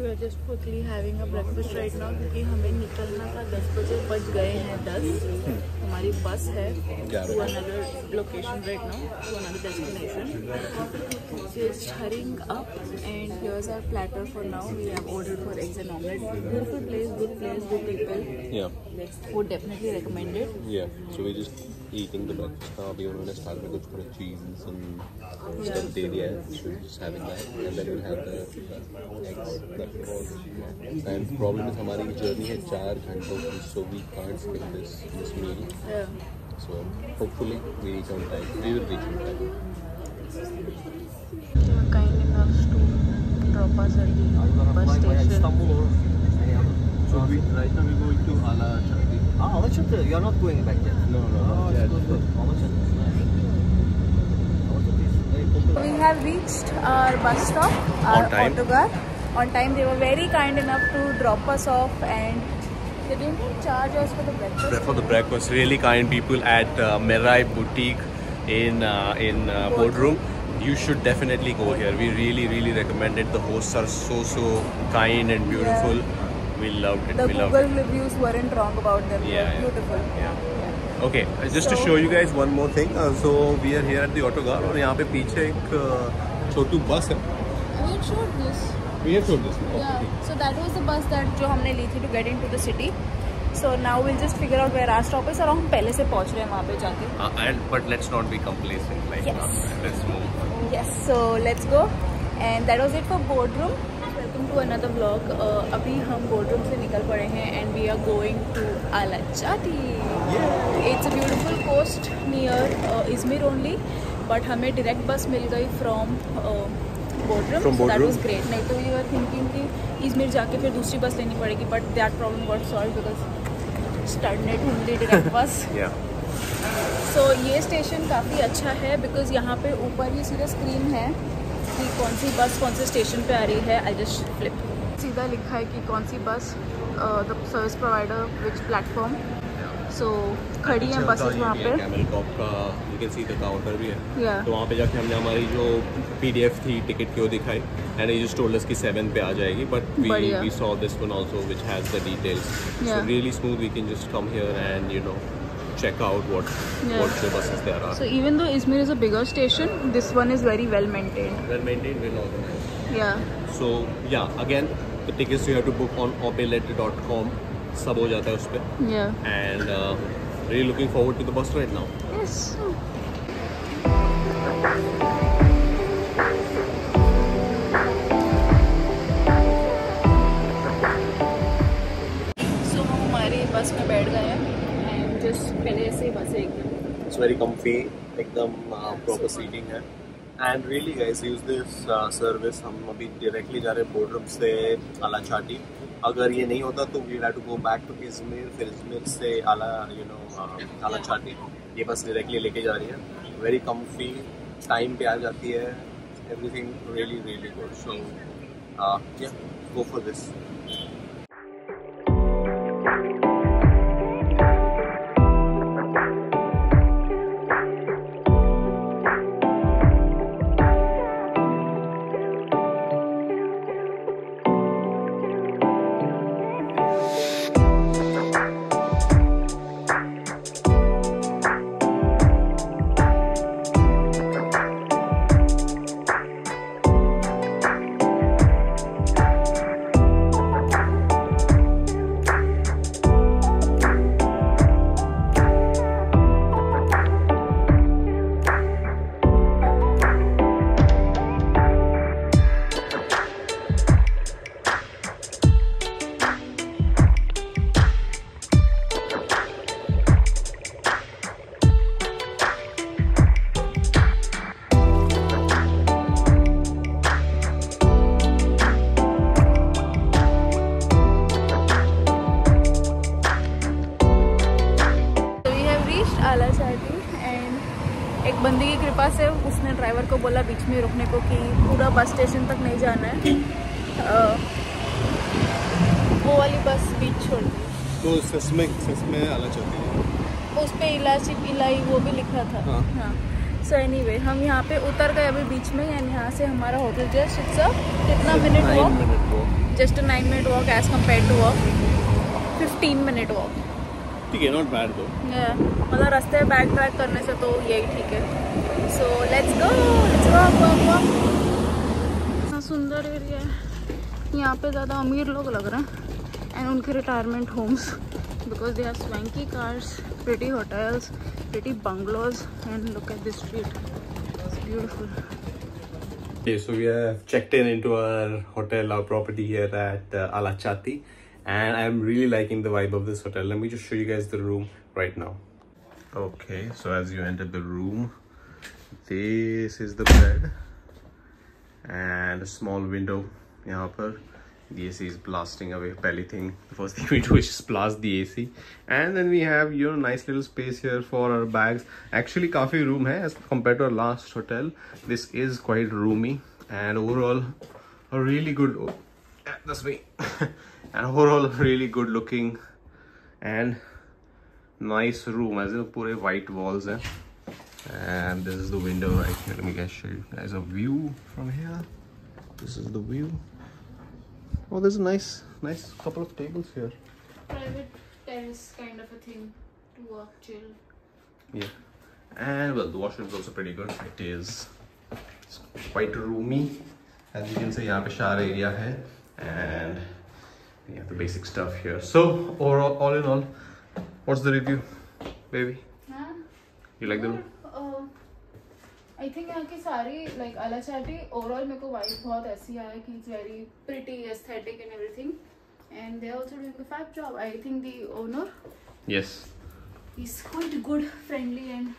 We are just quickly having a breakfast right now क्योंकि हमें निकलना था 10 बजे, बज गए हैं 10। हमारी बस है to another location right now, to another destination. Just hurrying up and here's our platter for now. We have ordered four eggs and omelette. Beautiful place, good people. Would definitely recommended. So we just eating the breakfast now. अभी उन्होंने start में कुछ थोड़ा cheese and stuff दे दिया है, so just having that and then we'll have the eggs that was and problem is हमारी journey है 4 घंटों की, so we can't skip this meal. So hopefully we reach on time. We will reach on time. They were kind enough to drop us at the bus station. Istanbul or any other? So right now we're going to Alaçatı. Alaçatı. You are not going back yet. No. We have reached our bus stop, our autocar on time. They were very kind enough to drop us off and they didn't charge us for the breakfast. For the breakfast, really kind people at Merai Boutique in Bodrum. You should definitely go here. We really recommend it. The hosts are so kind and beautiful. We loved it. The Google reviews weren't wrong about them. Beautiful. Okay, just to show you guys one more thing. So we are here at the autogar और यहाँ पे पीछे एक छोटू बस है. We had showed this. We have showed this. Yeah. So that was the bus that जो हमने ली थी to get into the city. So now we'll just figure out where our stop is और हम पहले से पहुँच रहे हैं वहाँ पे जाके. But let's not be complacent. Like let's move. Yes. So let's go. And that was it for Bodrum. Welcome to another vlog. अभी हम बोर्डरूम से निकल पड़े हैं and we are going to Alaçatı. It's a beautiful coast near Izmir only, but हमें direct bus मिल गई from Bodrum. So that was great. नहीं तो we were thinking कि इज़मिर जाके फिर दूसरी बस लेनी पड़ेगी, but that problem got solved because Studnet only direct bus. So ये स्टेशन काफ़ी अच्छा है because यहाँ पे ऊपर ही सीधा स्क्रीन है कि कौन सी बस कौन से स्टेशन पे आ रही है. आई जस्ट फ्लिप, सीधा लिखा है कि कौन सी bus, the service provider which platform. So खड़ी हैं बसेस वहाँ पे. कैमल कॉप का you can see the counter भी है. तो वहाँ पे जाके हमने हमारी जो PDF थी टिकट की वो दिखाई एंड ये जस्ट टोल्ड अस कि 7 पे आ जाएगी, but we saw this one also which has the details. So really smooth. We can just come here and you know check out what the buses there are. So even though Izmir is a bigger station, this one is very well maintained. Well organized. Yeah. So yeah, again the tickets you have to book on opeletter.com. सब हो जाता है उस पे. Yeah. And really looking forward to the bus right now. Yes. So हम हमारी बस में बैठ गए हैं. पहले ऐसे ही बस है एकदम. It's very comfy, एकदम proper seating है. And really guys, use this service. हम अभी directly जा रहे हैं बोर्डरूम से Alaçatı. अगर ये नहीं होता तो we have to go back to Izmir, फिर इज़मिर से Alaçatı. ये बस directly लेके जा रही है. Very comfy, time पे आ जाती है. Everything really good. So yeah, go for this. Alaçatı and एक बंदी की कृपा से उसने ड्राइवर को बोला बीच में रुकने को कि पूरा बस स्टेशन तक नहीं जाना है. वो वाली बस बीच छोड़ दी. तो ससमें Alaçatı है, उस पर इलाई वो भी लिखा था. हाँ. सो एनीवे हम यहाँ पे उतर गए अभी बीच में, एंड यहाँ से हमारा होटल जस्ट इट्स अ कितना minute walk, Just a 9-minute walk as compared to a 15-minute walk. ठीक है, not bad though. Yeah, मतलब रास्ते में बैक ट्रैक करने से तो यही ठीक है. So let's go. walk. इतना सुंदर एरिया है. यहाँ पे ज़्यादा अमीर लोग लग रहे हैं and उनके retirement homes because they have swanky cars, pretty hotels, pretty bungalows, and look at this street. It's beautiful. Okay, so we have checked into our hotel, our property here at Alachati, and I'm really liking the vibe of this hotel. Let me just show you guys the room right now. Okay, so as you enter the room, this is the bed and a small window. Here, the AC is blasting away. Pehli thing, the first thing we do is just blast the AC, and then we have nice little space here for our bags. Actually, काफी room hai as compared to our last hotel. This is quite roomy and overall a really good. That's me. And overall really good looking and nice room. As in pure white walls hai. And this is the window right here. Let me guys show you guys a view from here. This is the view. Oh, there's a nice couple of tables here. Private terrace kind of a thing to walk, chill. Yeah, and well, the washroom is also pretty good. It is quite roomy, as you can see. यहाँ पे shower area है, and we have the basic stuff here. So overall, all in all, what's the review, baby? Huh? You like the room? I think यहाँ की सारी like Alachati overall मेरे को vibe बहुत ऐसी आया कि it's very pretty, aesthetic and everything, and they're also doing a fab job. I think the owner, Yes. he's quite good, friendly, and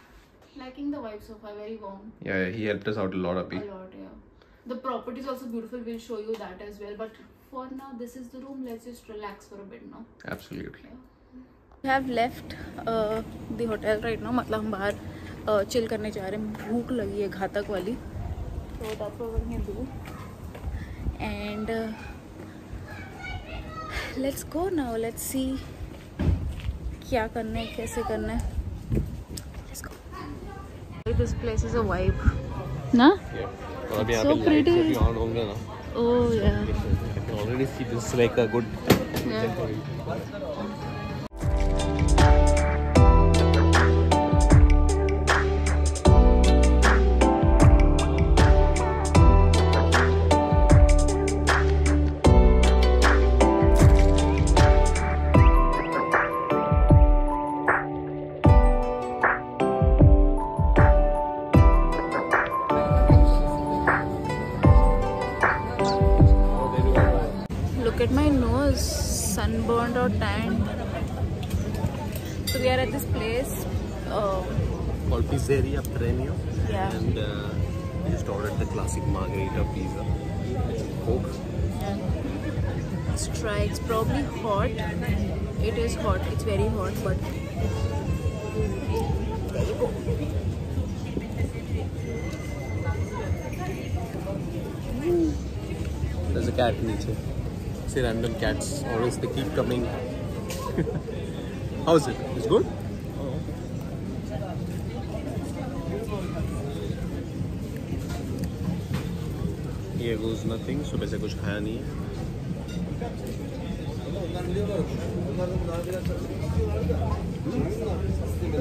liking the vibe so far. Very warm. Yeah, he helped us out a lot, Abhi. A lot, yeah. The property is also beautiful. We'll show you that as well. But for now, this is the room. Let's just relax for a bit now. Absolutely. Yeah. We have left the hotel right now. मतलब हम बाहर chill करने जा रहे हैं. भूख लगी है घातक वाली. So that's what we're gonna do. And let's go now. Let's see क्या करना है, कैसे करना है. Let's go. This place is a vibe. ना? Yeah. अब यहाँ So पे lights pretty. भी on होंगे ना. Oh yeah. You can already see this is like a good. Yeah. Look at my nose, sunburned or tanned. So we are at this place. Called Pizzeria Premium. Yeah. And we just ordered the classic margarita pizza. It's Coke. Let's try. It's probably hot. It is hot. It's very hot, but there you go. There's a cat niche. See random cats. Always they keep coming. How is it? It's good? Here goes nothing. सुबह से कुछ खाया नहीं है.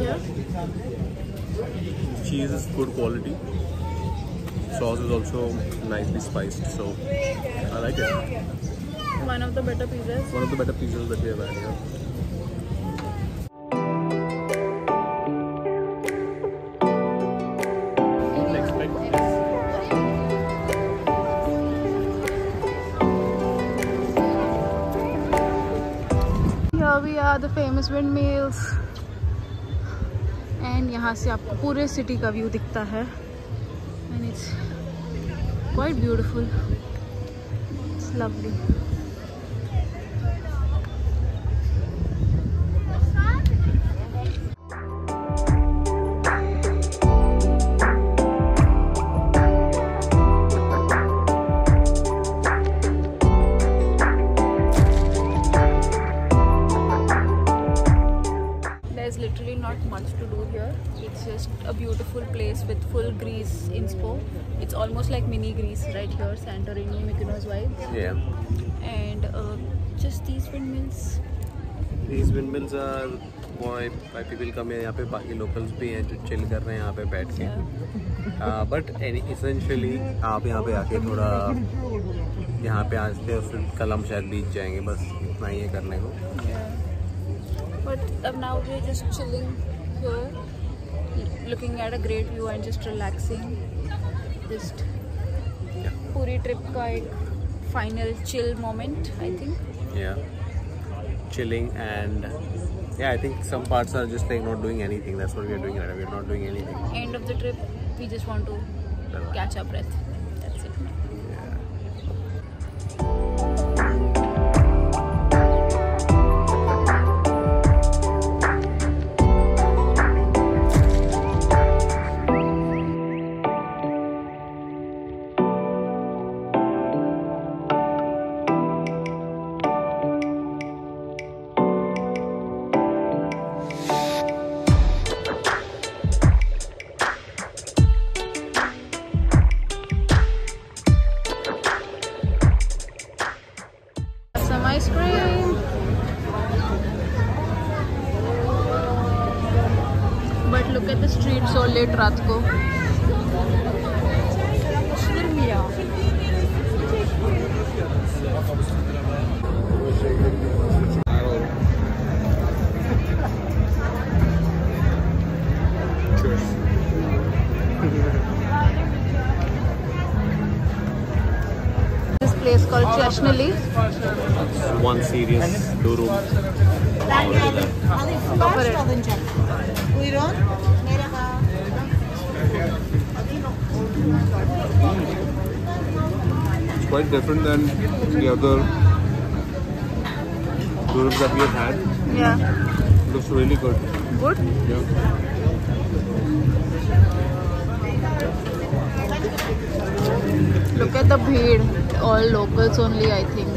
Yeah. Cheese is good quality. Sauce is also nicely spiced, so I like it. One of the better pizzas. One of the better pizzas that we have had here. Here we are, the famous windmills. And यहाँ से आपको पूरे city का view दिखता है. And it's quite beautiful. It's lovely. There's literally not much to do here. It's just a beautiful place with full Greece inspo. It's almost like mini Greece right here, Santorini, Mykonos vibes. Yeah. And these windmills? These windmills are why people come here. यहाँ पे बाकी locals भी हैं जो chill कर रहे हैं यहाँ पे बैठ के. But essentially आप यहाँ पे आके थोड़ा यहाँ पे आते हो फिर कल हम शायद बीच जाएंगे, बस इतना ही है करने को. But now we're just chilling here, looking at a great view and just relaxing. Just पूरी trip का एक final chill moment, I think. Yeah, chilling and yeah, I think some parts are just like not doing anything. That's what we are doing right now. We're not doing anything. End of the trip, we just want to catch our breath. That's it. Some ice cream. But look at the street so late रात को. This place called Chashnali. One serious, 2 rooms. Go for it. It's quite different than the other rooms that we have had. Yeah. Looks really good. Good. Yeah. Look at the bheed. All locals only, I think.